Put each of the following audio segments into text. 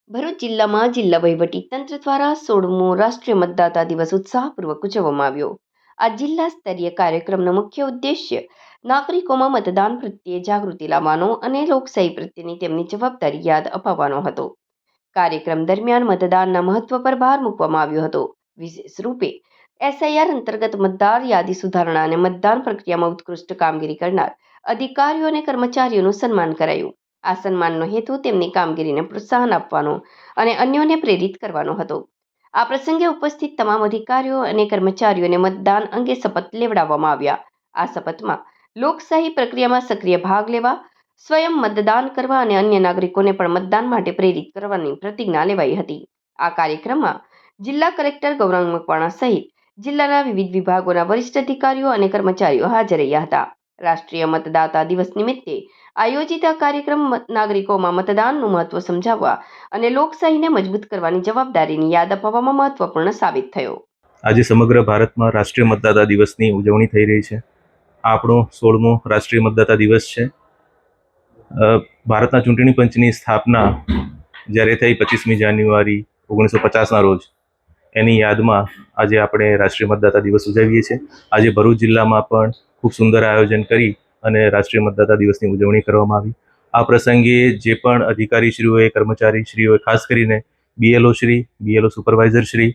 ભરૂચ જિલ્લામાં જિલ્લા વહીવટીતંત્ર દ્વારા 16મો રાષ્ટ્રીય મતદાતા દિવસ ઉત્સાહપૂર્વક ઉજવવામાં આવ્યો. આ જિલ્લા સ્તરીય કાર્યક્રમનો મુખ્ય ઉદ્દેશ્ય નાગરિકોમાં મતદાન પ્રત્યે જાગૃતિ લાવવાનો અને લોકશાહી પ્રત્યેની તેમની જવાબદારી યાદ અપાવવાનો હતો. કાર્યક્રમ દરમિયાન મતદાનના મહત્વ પર ભાર મૂકવામાં આવ્યો હતો. વિશેષ રૂપે એસઆઈઆર અંતર્ગત મતદાર યાદી સુધારણા અને મતદાન પ્રક્રિયામાં ઉત્કૃષ્ટ કામગીરી કરનાર અધિકારીઓ અને કર્મચારીઓનું સન્માન કરાયું. આ સન્માનનો હેતુ તેમની કામગીરીને પ્રોત્સાહન આપવાનો અને અન્યોને પ્રેરિત કરવાનો હતો. આ પ્રસંગે ઉપસ્થિત તમામ અધિકારીઓ અને કર્મચારીઓને મતદાન અંગે શપથ લેવડાવવામાં આવ્યા. આ શપથમાં લોકશાહી પ્રક્રિયામાં સક્રિય ભાગ લેવા, સ્વયં મતદાન કરવા અને અન્ય નાગરિકોને પણ મતદાન માટે પ્રેરિત કરવાની પ્રતિજ્ઞા લેવાઈ હતી. આ કાર્યક્રમમાં જિલ્લા કલેક્ટર ગૌરાંગ મકવાણા સહિત જિલ્લાના વિવિધ વિભાગોના વરિષ્ઠ અધિકારીઓ અને કર્મચારીઓ હાજર રહ્યા હતા. રાષ્ટ્રીય મતદાતા દિવસ નિમિત્તે આયોજિત આ કાર્યક્રમ નાગરિકોમાં મતદાનનું મહત્વ સમજાવવા અને લોકશાહીને મજબૂત કરવાની જવાબદારીની યાદ અપાવવામાં મહત્વપૂર્ણ સાબિત થયો. આજે સમગ્ર ભારતમાં રાષ્ટ્રીય મતદાતા દિવસની ઉજવણી થઈ રહી છે. આપણો 16મો રાષ્ટ્રીય મતદાતા દિવસ છે. ભારતના ચૂંટણી પંચની સ્થાપના જ્યારે થઈ 25મી જાન્યુઆરી 1950ના રોજ, એની યાદમાં આજે આપણે રાષ્ટ્રીય મતદાતા દિવસ ઉજવીએ છીએ. આજે ભરૂચ જિલ્લામાં પણ ખૂબ સુંદર આયોજન કરી અને રાષ્ટ્રીય મતદાતા દિવસની ઉજવણી કરવામાં આવી. આ પ્રસંગે જે પણ અધિકારીશ્રીઓએ, કર્મચારીશ્રીઓએ, ખાસ કરીને BLO Shri, BLO supervisor Shri,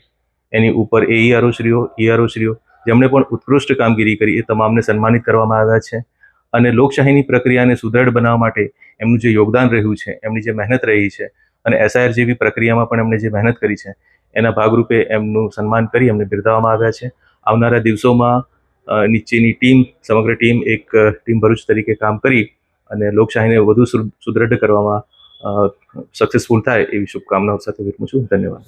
એની ઉપર એઈઆરઓ શ્રીઓ, ઈઆરઓ શ્રીઓ, જેમણે પણ ઉત્કૃષ્ટ કામગીરી કરી, એ તમામને સન્માનિત કરવામાં આવ્યા છે. અને લોકશાહીની પ્રક્રિયાને સુદૃઢ બનાવવા માટે એમનું જે યોગદાન રહ્યું છે, એમની જે મહેનત રહી છે, અને એસઆઈઆર જેવી પ્રક્રિયામાં પણ એમણે જે મહેનત કરી છે, એના ભાગરૂપે એમનું સન્માન કરી એમને બિરદાવવામાં આવ્યા છે. આવનારા દિવસોમાં નીચેની ટીમ, સમગ્ર ટીમ એક ટીમ ભરૂચ તરીકે કામ કરી અને લોકશાહીને વધુ સુદૃઢ કરવામાં સક્સેસફુલ થાય એવી શુભકામનાઓ સાથે વિરમું છું. ધન્યવાદ.